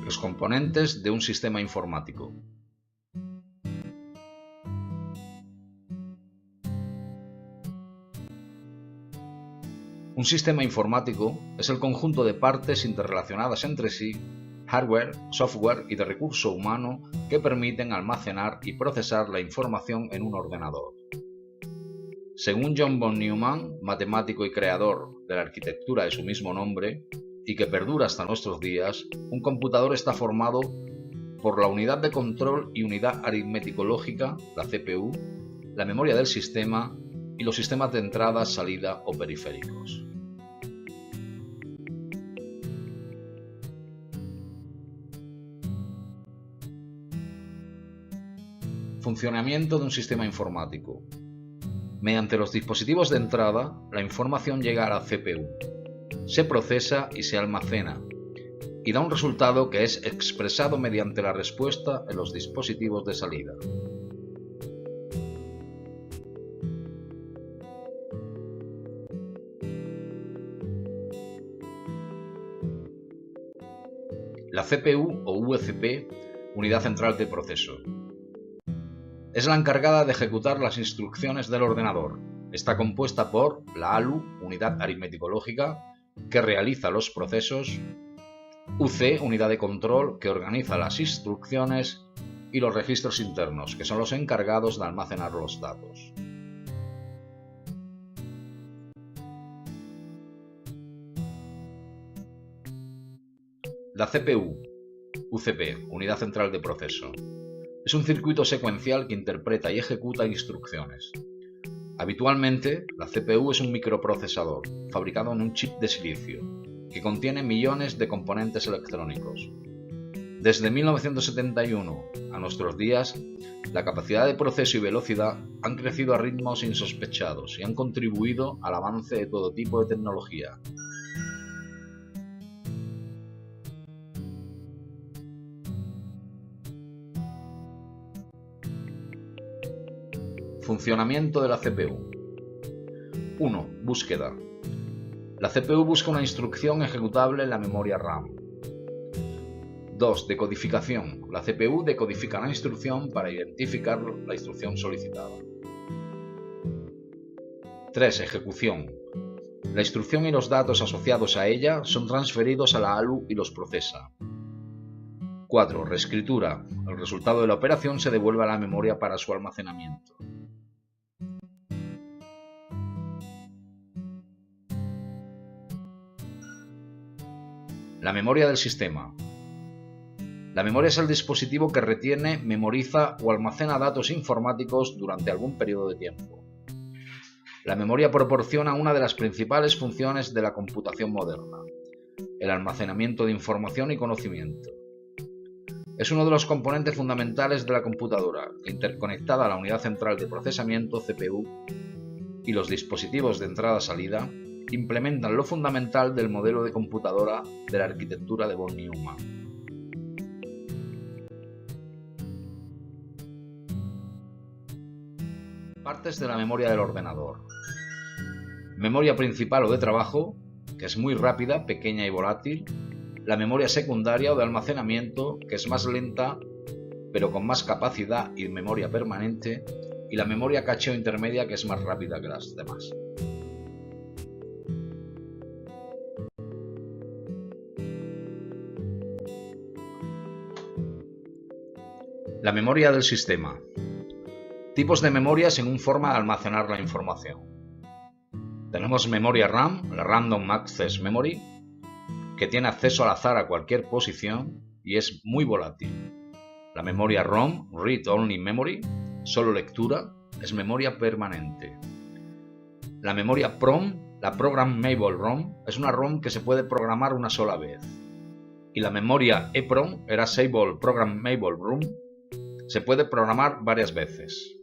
Los componentes de un sistema informático. Un sistema informático es el conjunto de partes interrelacionadas entre sí, hardware, software y de recurso humano que permiten almacenar y procesar la información en un ordenador. Según John von Neumann, matemático y creador de la arquitectura de su mismo nombre, y que perdura hasta nuestros días, un computador está formado por la unidad de control y unidad aritmético-lógica, la CPU, la memoria del sistema y los sistemas de entrada, salida o periféricos. Funcionamiento de un sistema informático. Mediante los dispositivos de entrada, la información llega a la CPU, se procesa y se almacena, y da un resultado que es expresado mediante la respuesta en los dispositivos de salida. La CPU o UCP, unidad central de proceso, es la encargada de ejecutar las instrucciones del ordenador. Está compuesta por la ALU, unidad aritmético-lógica, que realiza los procesos, UC, unidad de control, que organiza las instrucciones, y los registros internos, que son los encargados de almacenar los datos. La CPU, UCP, unidad central de proceso, es un circuito secuencial que interpreta y ejecuta instrucciones. Habitualmente, la CPU es un microprocesador, fabricado en un chip de silicio, que contiene millones de componentes electrónicos. Desde 1971 a nuestros días, la capacidad de proceso y velocidad han crecido a ritmos insospechados y han contribuido al avance de todo tipo de tecnología. Funcionamiento de la CPU. 1. Búsqueda. La CPU busca una instrucción ejecutable en la memoria RAM. 2. Decodificación. La CPU decodifica la instrucción para identificar la instrucción solicitada. 3. Ejecución. La instrucción y los datos asociados a ella son transferidos a la ALU y los procesa. 4. Reescritura. El resultado de la operación se devuelve a la memoria para su almacenamiento. La memoria del sistema. La memoria es el dispositivo que retiene, memoriza o almacena datos informáticos durante algún periodo de tiempo. La memoria proporciona una de las principales funciones de la computación moderna, el almacenamiento de información y conocimiento. Es uno de los componentes fundamentales de la computadora, que interconectada a la unidad central de procesamiento CPU y los dispositivos de entrada-salida, implementan lo fundamental del modelo de computadora de la arquitectura de von Neumann. Partes de la memoria del ordenador. Memoria principal o de trabajo, que es muy rápida, pequeña y volátil. La memoria secundaria o de almacenamiento, que es más lenta, pero con más capacidad y memoria permanente. Y la memoria caché o intermedia, que es más rápida que las demás. La memoria del sistema. Tipos de memoria según forma de almacenar la información. Tenemos memoria RAM, la Random Access Memory, que tiene acceso al azar a cualquier posición y es muy volátil. La memoria ROM, Read Only Memory, solo lectura, es memoria permanente. La memoria PROM, la Programmable ROM, es una ROM que se puede programar una sola vez. Y la memoria EPROM, Erasable Programmable ROM, se puede programar varias veces.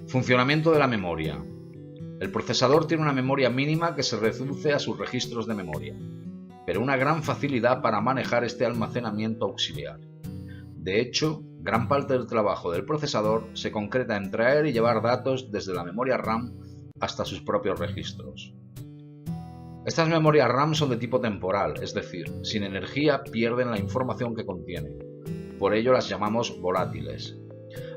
Funcionamiento de la memoria. El procesador tiene una memoria mínima que se reduce a sus registros de memoria, pero una gran facilidad para manejar este almacenamiento auxiliar. De hecho, gran parte del trabajo del procesador se concreta en traer y llevar datos desde la memoria RAM hasta sus propios registros. Estas memorias RAM son de tipo temporal, es decir, sin energía pierden la información que contienen. Por ello las llamamos volátiles.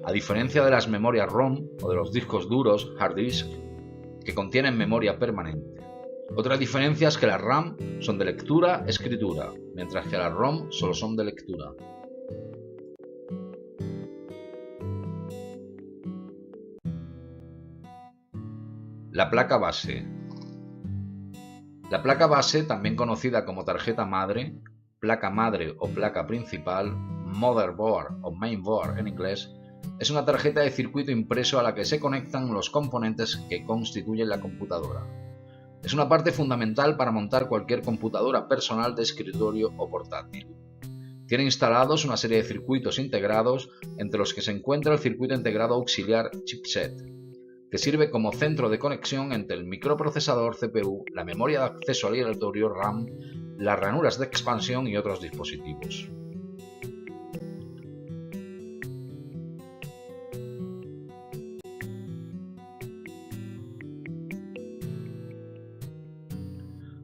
A diferencia de las memorias ROM o de los discos duros, hard disk, que contienen memoria permanente. Otra diferencia es que las RAM son de lectura-escritura, mientras que las ROM solo son de lectura. La placa base. La placa base, también conocida como tarjeta madre, placa madre o placa principal, motherboard o mainboard en inglés, es una tarjeta de circuito impreso a la que se conectan los componentes que constituyen la computadora. Es una parte fundamental para montar cualquier computadora personal de escritorio o portátil. Tiene instalados una serie de circuitos integrados, entre los que se encuentra el circuito integrado auxiliar chipset, que sirve como centro de conexión entre el microprocesador CPU, la memoria de acceso aleatorio RAM, las ranuras de expansión y otros dispositivos.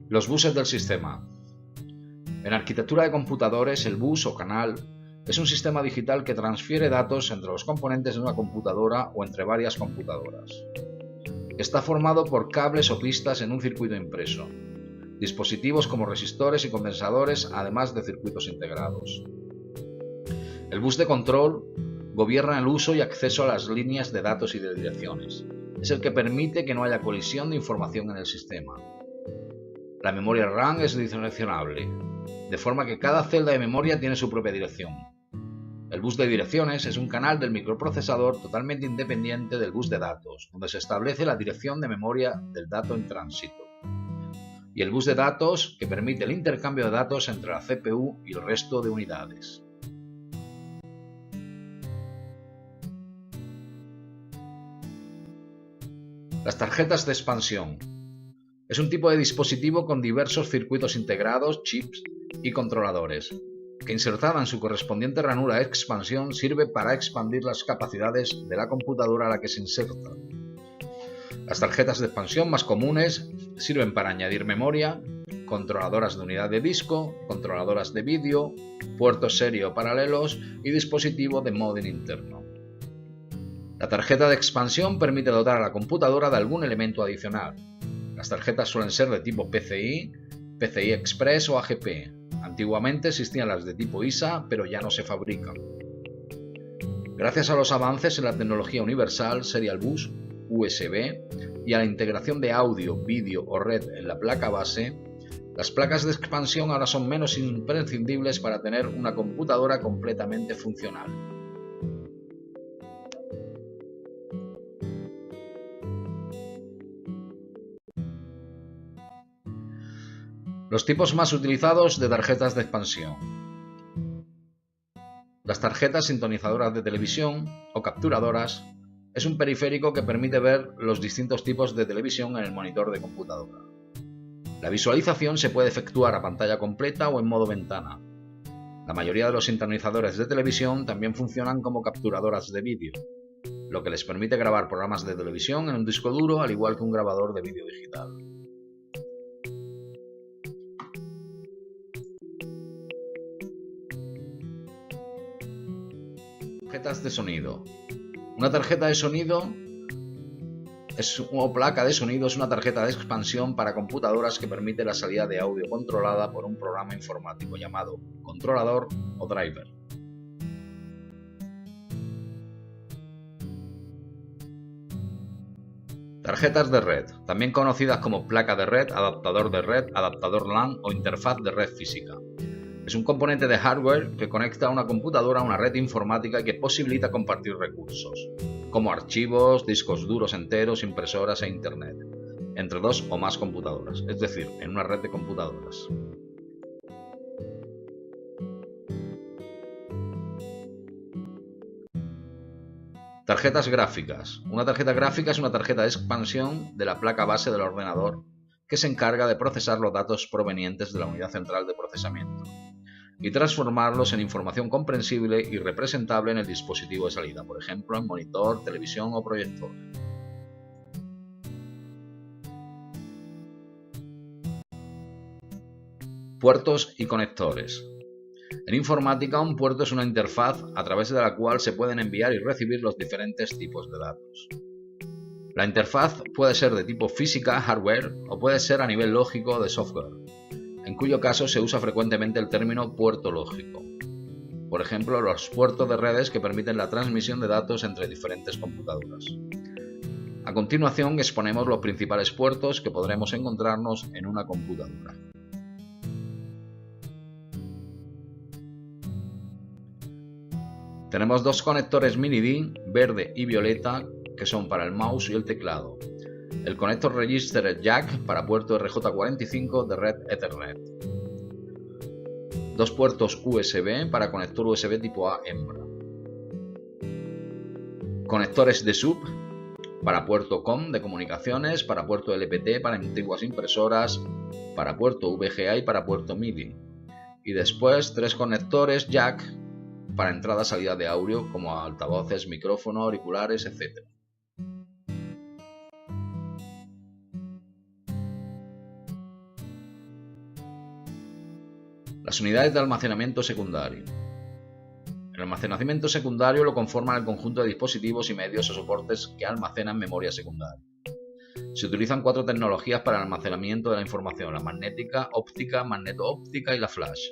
Los buses del sistema. En arquitectura de computadores, el bus o canal es un sistema digital que transfiere datos entre los componentes de una computadora o entre varias computadoras. Está formado por cables o pistas en un circuito impreso, dispositivos como resistores y condensadores, además de circuitos integrados. El bus de control gobierna el uso y acceso a las líneas de datos y de direcciones. Es el que permite que no haya colisión de información en el sistema. La memoria RAM es direccionable, de forma que cada celda de memoria tiene su propia dirección. El bus de direcciones es un canal del microprocesador totalmente independiente del bus de datos, donde se establece la dirección de memoria del dato en tránsito. Y el bus de datos, que permite el intercambio de datos entre la CPU y el resto de unidades. Las tarjetas de expansión. Es un tipo de dispositivo con diversos circuitos integrados, chips y controladores, que insertada en su correspondiente ranura de expansión sirve para expandir las capacidades de la computadora a la que se inserta. Las tarjetas de expansión más comunes sirven para añadir memoria, controladoras de unidad de disco, controladoras de vídeo, puertos serie paralelos y dispositivo de modem interno. La tarjeta de expansión permite dotar a la computadora de algún elemento adicional. Las tarjetas suelen ser de tipo PCI, PCI Express o AGP. Antiguamente existían las de tipo ISA, pero ya no se fabrican. Gracias a los avances en la tecnología universal, Serial Bus, USB y a la integración de audio, vídeo o red en la placa base, las placas de expansión ahora son menos imprescindibles para tener una computadora completamente funcional. Los tipos más utilizados de tarjetas de expansión. Las tarjetas sintonizadoras de televisión o capturadoras es un periférico que permite ver los distintos tipos de televisión en el monitor de computadora. La visualización se puede efectuar a pantalla completa o en modo ventana. La mayoría de los sintonizadores de televisión también funcionan como capturadoras de vídeo, lo que les permite grabar programas de televisión en un disco duro al igual que un grabador de vídeo digital. Tarjetas de sonido. Una tarjeta de sonido o placa de sonido es una tarjeta de expansión para computadoras que permite la salida de audio controlada por un programa informático llamado controlador o driver. Tarjetas de red, también conocidas como placa de red, adaptador LAN o interfaz de red física. Es un componente de hardware que conecta a una computadora a una red informática y que posibilita compartir recursos, como archivos, discos duros enteros, impresoras e internet, entre dos o más computadoras, es decir, en una red de computadoras. Tarjetas gráficas. Una tarjeta gráfica es una tarjeta de expansión de la placa base del ordenador que se encarga de procesar los datos provenientes de la unidad central de procesamiento. y transformarlos en información comprensible y representable en el dispositivo de salida, por ejemplo en monitor, televisión o proyector. Puertos y conectores. En informática, un puerto es una interfaz a través de la cual se pueden enviar y recibir los diferentes tipos de datos. La interfaz puede ser de tipo física, hardware, o puede ser a nivel lógico de software, en cuyo caso se usa frecuentemente el término puerto lógico. Por ejemplo, los puertos de redes que permiten la transmisión de datos entre diferentes computadoras. A continuación exponemos los principales puertos que podremos encontrarnos en una computadora. Tenemos dos conectores mini-DIN, verde y violeta, que son para el mouse y el teclado. El conector register jack para puerto RJ45 de red Ethernet. Dos puertos USB para conector USB tipo A hembra. Conectores de sub para puerto COM de comunicaciones, para puerto LPT para antiguas impresoras, para puerto VGA y para puerto MIDI. Y después tres conectores jack para entrada-salida de audio como altavoces, micrófono, auriculares, etc. Las unidades de almacenamiento secundario. El almacenamiento secundario lo conforman el conjunto de dispositivos y medios o soportes que almacenan memoria secundaria. Se utilizan cuatro tecnologías para el almacenamiento de la información: la magnética, óptica, magneto-óptica y la flash.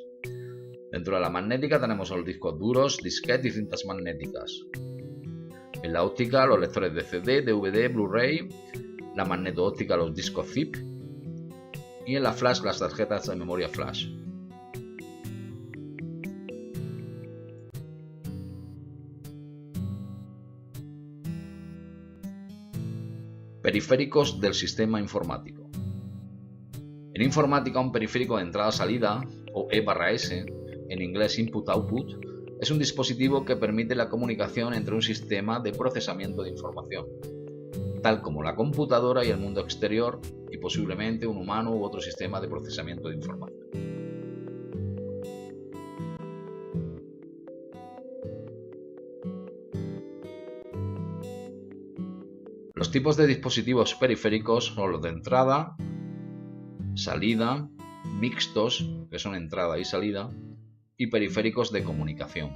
Dentro de la magnética tenemos los discos duros, disquetes y cintas magnéticas. En la óptica, los lectores de CD, DVD, Blu-ray, la magneto-óptica, los discos zip, y en la flash, las tarjetas de memoria flash. Periféricos del sistema informático. En informática, un periférico de entrada-salida, o E/S, en inglés Input-Output, es un dispositivo que permite la comunicación entre un sistema de procesamiento de información, tal como la computadora y el mundo exterior, y posiblemente un humano u otro sistema de procesamiento de información. Los tipos de dispositivos periféricos son los de entrada, salida, mixtos, que son entrada y salida, y periféricos de comunicación.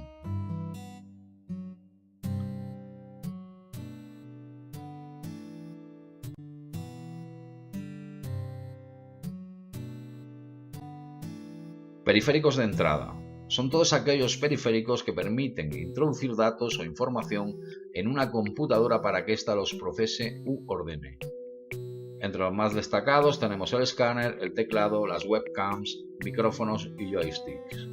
Periféricos de entrada. Son todos aquellos periféricos que permiten introducir datos o información en una computadora para que ésta los procese u ordene. Entre los más destacados tenemos el escáner, el teclado, las webcams, micrófonos y joysticks.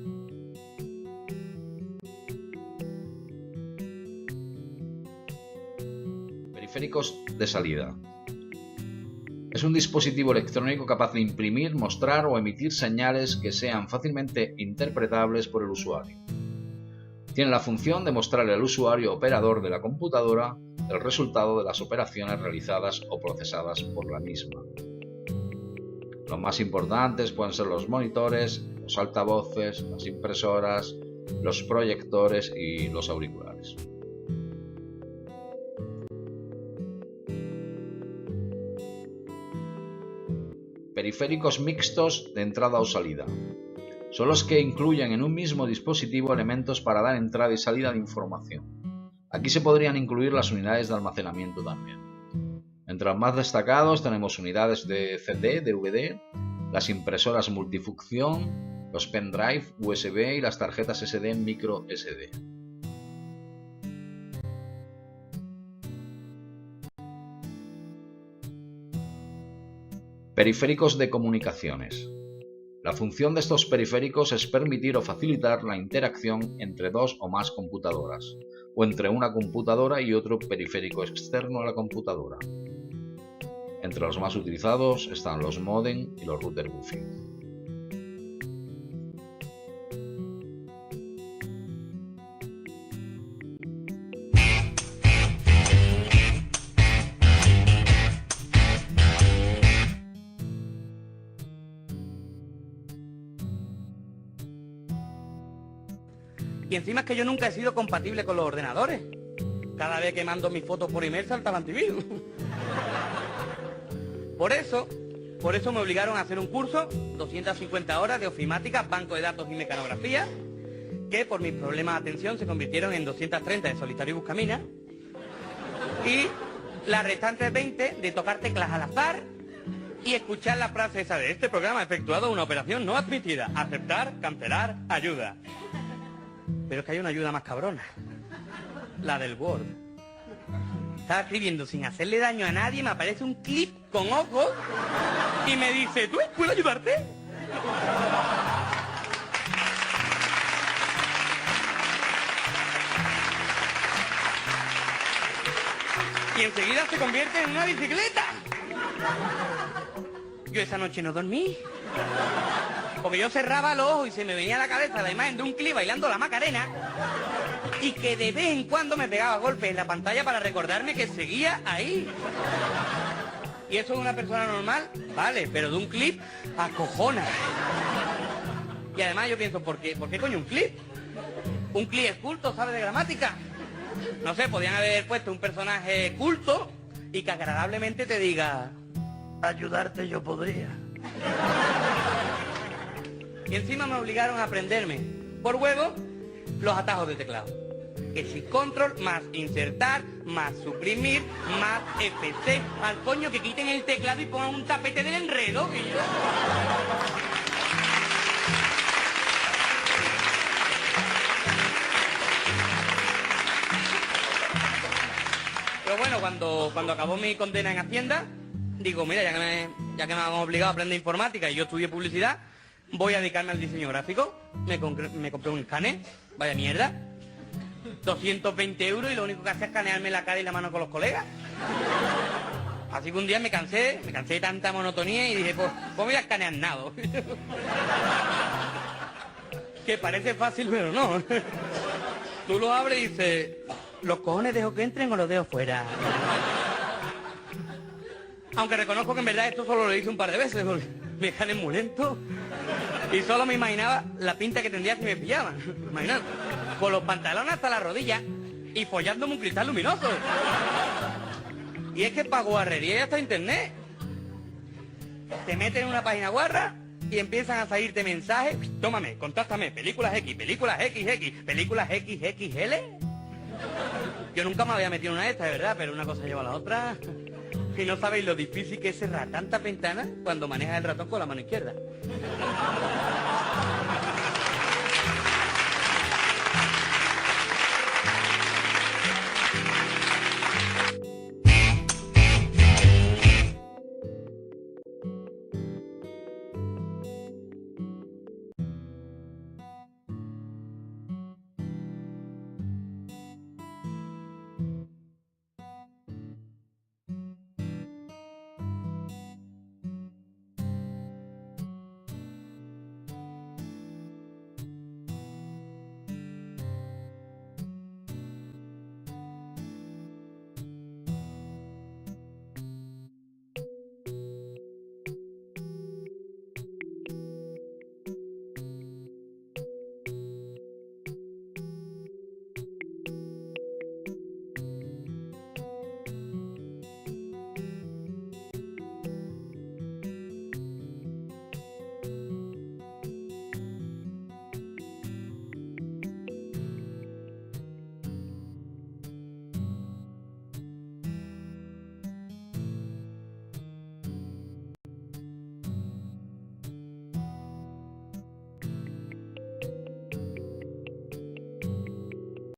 Periféricos de salida. Es un dispositivo electrónico capaz de imprimir, mostrar o emitir señales que sean fácilmente interpretables por el usuario. Tiene la función de mostrarle al usuario operador de la computadora el resultado de las operaciones realizadas o procesadas por la misma. Los más importantes pueden ser los monitores, los altavoces, las impresoras, los proyectores y los auriculares. Periféricos mixtos de entrada o salida. Son los que incluyen en un mismo dispositivo elementos para dar entrada y salida de información. Aquí se podrían incluir las unidades de almacenamiento también. Entre los más destacados tenemos unidades de CD, DVD, las impresoras multifunción, los pendrive USB y las tarjetas SD micro SD. Periféricos de comunicaciones. La función de estos periféricos es permitir o facilitar la interacción entre dos o más computadoras, o entre una computadora y otro periférico externo a la computadora. Entre los más utilizados están los módem y los router Wi-Fi. Y encima es que yo nunca he sido compatible con los ordenadores. Cada vez que mando mis fotos por email salta el antivirus. Por eso me obligaron a hacer un curso, 250 horas de ofimática, banco de datos y mecanografía, que por mis problemas de atención se convirtieron en 230 de solitario y buscamina, y las restantes 20 de tocar teclas al azar y escuchar la frase esa de: este programa ha efectuado una operación no admitida, aceptar, cancelar, ayuda. Pero es que hay una ayuda más cabrona, la del Word. Estaba escribiendo sin hacerle daño a nadie, me aparece un clip con ojos y me dice: ¿tú puedo ayudarte? Y enseguida se convierte en una bicicleta. Yo esa noche no dormí, porque yo cerraba los ojos y se me venía a la cabeza la imagen de un clip bailando la Macarena, y que de vez en cuando me pegaba golpes en la pantalla para recordarme que seguía ahí. Y eso de una persona normal, vale, pero de un clip, acojona. Y además yo pienso, ¿por qué coño un clip? Un clip es culto, ¿sabe de gramática? No sé, podían haber puesto un personaje culto y que agradablemente te diga: ayudarte yo podría. Y encima me obligaron a aprenderme, por huevo, los atajos de teclado. Que si control, más insertar, más suprimir, más FC, al coño que quiten el teclado y pongan un tapete del enredo. Y yo... Pero bueno, cuando acabó mi condena en Hacienda, digo, mira, ya que me han obligado a aprender informática y yo estudié publicidad, voy a dedicarme al diseño gráfico. Me compré un escáner, vaya mierda, 220 euros, y lo único que hacía es escanearme la cara y la mano con los colegas. Así que un día me cansé de tanta monotonía y dije, pues voy a escanear nada. Que parece fácil, pero no. Tú lo abres y dices: ¿los cojones dejo que entren o los dejo fuera? Aunque reconozco que en verdad esto solo lo hice un par de veces, porque mi escáner es muy lento. Y solo me imaginaba la pinta que tendría si me pillaban. Imaginad, con los pantalones hasta la rodilla y follándome un cristal luminoso. Y es que para guarrería ya está internet. Te meten en una página guarra y empiezan a salirte mensajes: tómame, contáctame, películas X, películas XX, películas XXL. Yo nunca me había metido en una de estas, de verdad, pero una cosa lleva a la otra. Y no sabéis lo difícil que es cerrar tantas ventanas cuando manejas el ratón con la mano izquierda.